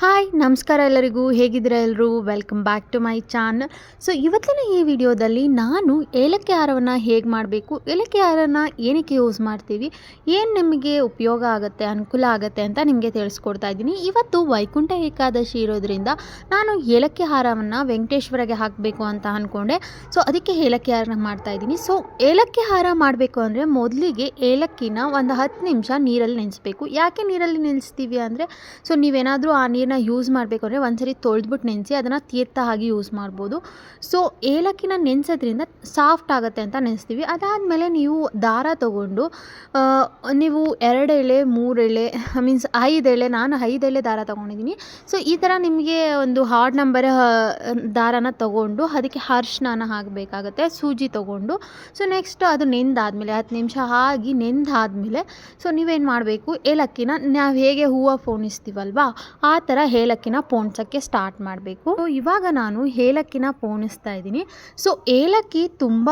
Hi ನಮಸ್ಕಾರ ಎಲ್ಲರಿಗೂ, ಹೇಗಿದ್ದೀರಾ ಎಲ್ಲರೂ? Welcome back to my channel. So ಇವತ್ತಿನ ಈ ವಿಡಿಯೋದಲ್ಲಿ ನಾನು ಏಲಕ್ಕಿ ಹಾರವನ್ನು ಹೇಗೆ ಮಾಡಬೇಕು, ಏಲಕ್ಕಿ ಹಾರನ ಏನಕ್ಕೆ ಯೂಸ್ ಮಾಡ್ತೀವಿ, ಏನು ನಿಮಗೆ ಉಪಯೋಗ ಆಗುತ್ತೆ, ಅನುಕೂಲ ಆಗುತ್ತೆ ಅಂತ ನಿಮಗೆ ತಿಳಿಸ್ಕೊಡ್ತಾ ಇದ್ದೀನಿ. ಇವತ್ತು ವೈಕುಂಠ ಏಕಾದಶಿ ಇರೋದ್ರಿಂದ ನಾನು ಏಲಕ್ಕಿ ಹಾರವನ್ನು ವೆಂಕಟೇಶ್ವರಗೆ ಹಾಕಬೇಕು ಅಂತ ಅಂದ್ಕೊಂಡೆ. ಸೊ ಅದಕ್ಕೆ ಏಲಕ್ಕಿ ಹಾರನ ಮಾಡ್ತಾಯಿದ್ದೀನಿ. ಸೊ ಏಲಕ್ಕಿ ಹಾರ ಮಾಡಬೇಕು ಅಂದರೆ ಮೊದಲಿಗೆ ಏಲಕ್ಕಿನ ಒಂದು 10 ನಿಮಿಷ ನೀರಲ್ಲಿ ನೆನೆಸ್ಬೇಕು. ಯಾಕೆ ನೀರಲ್ಲಿ ನೆನೆಸ್ತೀವಿ ಅಂದರೆ, ಸೊ ನೀವೇನಾದರೂ ಆ ನೀರನ್ನ ಯೂಸ್ ಮಾಡಬೇಕು ಅಂದರೆ ಒಂದ್ಸರಿ ತೊಳೆದ್ಬಿಟ್ಟು ನೆನೆಸಿ ಅದನ್ನು ತೀರ್ಥ ಆಗಿ ಯೂಸ್ ಮಾಡ್ಬೋದು. ಸೊ ಏಲಕ್ಕಿನ ನೆನೆಸೋದ್ರಿಂದ ಸಾಫ್ಟ್ ಆಗುತ್ತೆ ಅಂತ ನೆನೆಸ್ತೀವಿ. ಅದಾದಮೇಲೆ ನೀವು ದಾರ ತೊಗೊಂಡು ನೀವು 2 ಎಳೆ 3 ಎಳೆ ಮೀನ್ಸ್ 5 ಎಳೆ, ನಾನು 5 ಎಳೆ ದಾರ ತೊಗೊಂಡಿದ್ದೀನಿ. ಸೊ ಈ ಥರ ನಿಮಗೆ ಒಂದು ಹಾರ್ಡ್ ನಂಬರ್ ದಾರನ ತೊಗೊಂಡು ಅದಕ್ಕೆ ಅರಿಶಿನ ಹಾಕಬೇಕಾಗತ್ತೆ, ಸೂಜಿ ತೊಗೊಂಡು. ಸೊ ನೆಕ್ಸ್ಟ್ ಅದು ನೆಂದಾದಮೇಲೆ 10 ನಿಮಿಷ ಆಗಿ ನೆಂದಾದಮೇಲೆ ಸೊ ನೀವೇನು ಮಾಡಬೇಕು, ಏಲಕ್ಕಿನ ನಾವು ಹೇಗೆ ಹೂವು ಪೋಣಿಸ್ತೀವಲ್ವಾ ಆ ಥರ ಏಲಕ್ಕಿನ ಪೋಣಿಸೋಕ್ಕೆ ಸ್ಟಾರ್ಟ್ ಮಾಡಬೇಕು. ಸೊ ಇವಾಗ ನಾನು ಏಲಕ್ಕಿನ ಪೋಣಿಸ್ತಾ ಇದ್ದೀನಿ. ಸೊ ಏಲಕ್ಕಿ ತುಂಬ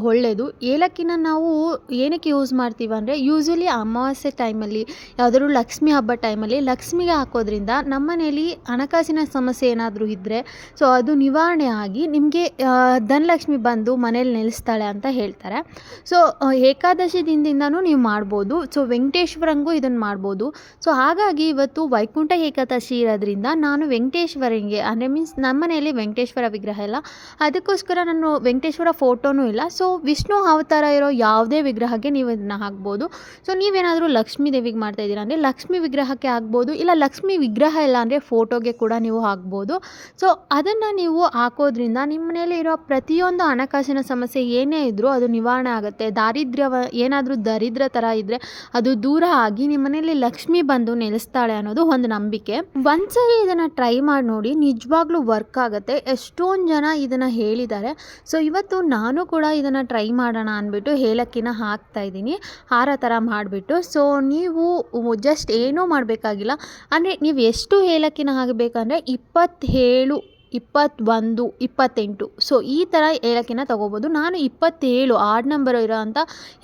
ಒಳ್ಳೆಯದು. ಏಲಕ್ಕಿನ ನಾವು ಏನಕ್ಕೆ ಯೂಸ್ ಮಾಡ್ತೀವಿ ಅಂದರೆ, ಯೂಶ್ವಲಿ ಅಮಾವಾಸ್ಯೆ ಟೈಮಲ್ಲಿ, ಯಾವುದಾದ್ರು ಲಕ್ಷ್ಮಿ ಹಬ್ಬ ಟೈಮಲ್ಲಿ ಲಕ್ಷ್ಮಿಗೆ ಹಾಕೋದ್ರಿಂದ ನಮ್ಮ ಮನೇಲಿ ಹಣಕಾಸಿನ ಸಮಸ್ಯೆ ಏನಾದರೂ ಇದ್ದರೆ ಸೊ ಅದು ನಿವಾರಣೆ ಆಗಿ ನಿಮಗೆ ಧನಲಕ್ಷ್ಮಿ ಬಂದು ಮನೇಲಿ ನೆಲೆಸ್ತಾಳೆ ಅಂತ ಹೇಳ್ತಾರೆ. ಸೊ ಏಕಾದಶಿ ದಿನದಿಂದನೂ ನೀವು ಮಾಡ್ಬೋದು. ಸೊ ವೆಂಕಟೇಶ್ವರಂಗೂ ಇದನ್ನು ಮಾಡ್ಬೋದು. ಸೊ ಹಾಗಾಗಿ ಇವತ್ತು ವೈಕುಂಠ ಏಕಾದಶಿ ಇರೋದ್ರಿಂದ ನಾನು ವೆಂಕಟೇಶ್ವರಂಗೆ ಅಂದರೆ ಮೀನ್ಸ್ ನಮ್ಮ ಮನೆಯಲ್ಲಿ ವೆಂಕಟೇಶ್ವರ ವಿಗ್ರಹ ಇಲ್ಲ, ಅದಕ್ಕೋಸ್ಕರ ನಾನು ವೆಂಕಟೇಶ್ವರ ಫೋಟೋನೂ ಇಲ್ಲ. ಸೊ ವಿಷ್ಣು ಅವತಾರ ಇರೋ ಯಾವುದೇ ವಿಗ್ರಹಕ್ಕೆ ನೀವು ಇದನ್ನ ಹಾಕ್ಬೋದು. ಸೊ ನೀವೇನಾದರೂ ಲಕ್ಷ್ಮೀ ದೇವಿಗೆ ಮಾಡ್ತಾಯಿದ್ದೀರಾ ಅಂದರೆ ಲಕ್ಷ್ಮೀ ವಿಗ್ರಹಕ್ಕೆ ಹಾಕ್ಬೋದು, ಇಲ್ಲ ಲಕ್ಷ್ಮೀ ವಿಗ್ರಹ ಇಲ್ಲ ಅಂದರೆ ಫೋಟೋಗೆ ಕೂಡ ನೀವು ಹಾಕ್ಬೋದು. ಸೊ ಅದನ್ನು ನೀವು ಹಾಕೋದ್ರಿಂದ ನಿಮ್ಮ ಮನೇಲಿ ಇರೋ ಪ್ರತಿಯೊಂದು ಹಣಕಾಸಿನ ಸಮಸ್ಯೆ ಏನೇ ಇದ್ದರೂ ಅದು ನಿವಾರಣೆ ಆಗುತ್ತೆ. ಏನಾದರೂ ದರಿದ್ರ ಥರ ಇದ್ದರೆ ಅದು ದೂರ ಆಗಿ ನಿಮ್ಮ ಮನೇಲಿ ಲಕ್ಷ್ಮಿ ಬಂದು ನೆಲೆಸ್ತಾಳೆ ಅನ್ನೋದು ಒಂದು ನಂಬಿಕೆ. ಒಂದ್ಸರಿ ಇದನ್ನು ಟ್ರೈ ಮಾಡಿ ನೋಡಿ, ನಿಜವಾಗ್ಲೂ ವರ್ಕ್ ಆಗುತ್ತೆ. ಎಷ್ಟೊಂದು ಜನ ಇದನ್ನು ಹೇಳಿದ್ದಾರೆ. ಸೊ ಇವತ್ತು ನಾನು ಕೂಡ ಇದನ್ನು ಟ್ರೈ ಮಾಡೋಣ ಅಂದ್ಬಿಟ್ಟು ಏಲಕ್ಕಿನ ಹಾಕ್ತಾ ಇದ್ದೀನಿ, ಹಾರ ಥರ ಮಾಡಿಬಿಟ್ಟು. ಸೊ ನೀವು ಜಸ್ಟ್ ಏನೂ ಮಾಡಬೇಕಾಗಿಲ್ಲ. ಅಂದರೆ ನೀವು ಎಷ್ಟು ಏಲಕ್ಕಿನ ಹಾಕಬೇಕಂದ್ರೆ 27, 21, 28 ಸೊ ಈ ಥರ ಏಲಕ್ಕಿನ ತೊಗೋಬೋದು. ನಾನು 27 ಆಡ್ ನಂಬರ್ ಇರೋವಂಥ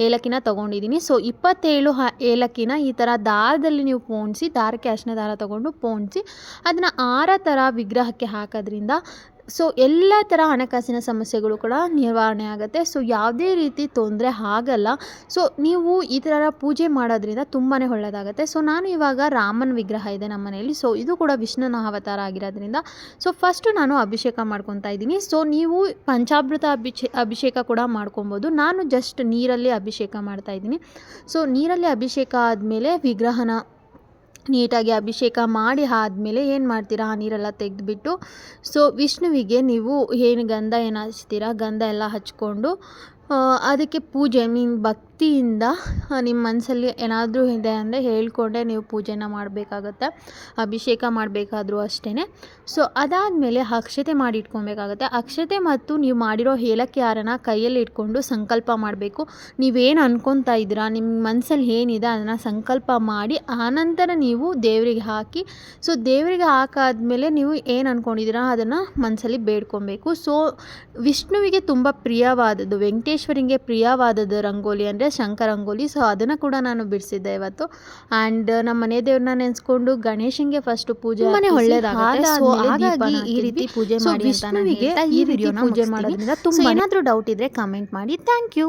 ಏಲಕ್ಕಿನ ತೊಗೊಂಡಿದ್ದೀನಿ. ಸೊ 27 ಏಲಕ್ಕಿನ ಈ ಥರ ದಾರದಲ್ಲಿ ನೀವು ಪೋಣಿಸಿ, ದಾರಕ್ಕೆ ಅರಿಶಿನ ದಾರ ತೊಗೊಂಡು ಪೋಣಿಸಿ ಅದನ್ನು ಹಾರ ಥರ ವಿಗ್ರಹಕ್ಕೆ ಹಾಕೋದ್ರಿಂದ ಸೊ ಎಲ್ಲ ಥರ ಹಣಕಾಸಿನ ಸಮಸ್ಯೆಗಳು ಕೂಡ ನಿವಾರಣೆ ಆಗುತ್ತೆ. ಸೊ ಯಾವುದೇ ರೀತಿ ತೊಂದರೆ ಆಗಲ್ಲ. ಸೊ ನೀವು ಈ ಥರ ಪೂಜೆ ಮಾಡೋದ್ರಿಂದ ತುಂಬಾ ಒಳ್ಳೆಯದಾಗುತ್ತೆ. ಸೊ ನಾನು ಇವಾಗ ರಾಮನ ವಿಗ್ರಹ ಇದೆ ನಮ್ಮ ಮನೆಯಲ್ಲಿ. ಸೊ ಇದು ಕೂಡ ವಿಷ್ಣುನ ಅವತಾರ ಆಗಿರೋದ್ರಿಂದ ಸೊ ಫಸ್ಟು ನಾನು ಅಭಿಷೇಕ ಮಾಡ್ಕೊತಾ ಇದ್ದೀನಿ. ಸೊ ನೀವು ಪಂಚಾಮೃತ ಅಭಿಷೇಕ ಕೂಡ ಮಾಡ್ಕೊಬೋದು. ನಾನು ಜಸ್ಟ್ ನೀರಲ್ಲಿ ಅಭಿಷೇಕ ಮಾಡ್ತಾಯಿದ್ದೀನಿ. ಸೊ ನೀರಲ್ಲಿ ಅಭಿಷೇಕ ಆದಮೇಲೆ ವಿಗ್ರಹನ ನೀಟಾಗಿ ಅಭಿಷೇಕ ಮಾಡಿ ಆದಮೇಲೆ ಏನು ಮಾಡ್ತೀರಾ, ಆ ನೀರೆಲ್ಲ ತೆಗೆದುಬಿಟ್ಟು ಸೊ ವಿಷ್ಣುವಿಗೆ ನೀವು ಏನು ಗಂಧ ಏನು ಹಚ್ತೀರಾ ಗಂಧ ಎಲ್ಲ ಹಚ್ಕೊಂಡು ಅದಕ್ಕೆ ಪೂಜೆ ಭಕ್ತಿಯಿಂದ ನಿಮ್ಮ ಮನಸ್ಸಲ್ಲಿ ಏನಾದರೂ ಇದೆ ಅಂದರೆ ಹೇಳ್ಕೊಂಡೆ ನೀವು ಪೂಜೆನ ಮಾಡಬೇಕಾಗತ್ತೆ. ಅಭಿಷೇಕ ಮಾಡಬೇಕಾದ್ರೂ ಅಷ್ಟೇ. ಸೊ ಅದಾದಮೇಲೆ ಅಕ್ಷತೆ ಮಾಡಿ ಇಟ್ಕೊಬೇಕಾಗತ್ತೆ. ಅಕ್ಷತೆ ಮತ್ತು ನೀವು ಮಾಡಿರೋ ಏಲಕ್ಕಿ ಹಾರನ ಕೈಯಲ್ಲಿ ಇಟ್ಕೊಂಡು ಸಂಕಲ್ಪ ಮಾಡಬೇಕು. ನೀವೇನು ಅನ್ಕೊತಾ ಇದ್ದೀರಾ, ನಿಮ್ಮ ಮನಸ್ಸಲ್ಲಿ ಏನಿದೆ ಅದನ್ನು ಸಂಕಲ್ಪ ಮಾಡಿ ಆನಂತರ ನೀವು ದೇವರಿಗೆ ಹಾಕಿ. ಸೊ ದೇವರಿಗೆ ಹಾಕಾದ್ಮೇಲೆ ನೀವು ಏನು ಅಂದ್ಕೊಂಡಿದ್ದೀರಾ ಅದನ್ನು ಮನಸ್ಸಲ್ಲಿ ಬೇಡ್ಕೊಬೇಕು. ಸೊ ವಿಷ್ಣುವಿಗೆ ತುಂಬ ಪ್ರಿಯವಾದದ್ದು, ವೆಂಕಟೇಶ್ವರಿಗೆ ಪ್ರಿಯವಾದದ್ದು ರಂಗೋಲಿ ಅಂದರೆ ಶಂಕರ ರಂಗೋಲಿ. ಸೊ ಅದನ್ನು ಕೂಡ ನಾನು ಬಿಡಿಸಿದ್ದೆ ಇವತ್ತು. ಆ್ಯಂಡ್ ನಮ್ಮ ಮನೆ ದೇವ್ರನ್ನ ನೆನೆಸ್ಕೊಂಡು ಗಣೇಶನಿಗೆ ಫಸ್ಟ್ ಪೂಜೆ ಒಳ್ಳೆಯದಾಗುತ್ತೆ. ಸೊ ಹಾಗಾಗಿ ಈ ರೀತಿ ಪೂಜೆ ಮಾಡಿ ಅಂತ ನಾನು ಹೇಳ್ತಾ ಈ ವಿಡಿಯೋನ ಪೂಜೆ ಮಾಡೋದ್ರಿಂದ ತುಂಬ ಏನಾದರೂ ಡೌಟ್ ಇದ್ದರೆ ಕಮೆಂಟ್ ಮಾಡಿ. Thank you.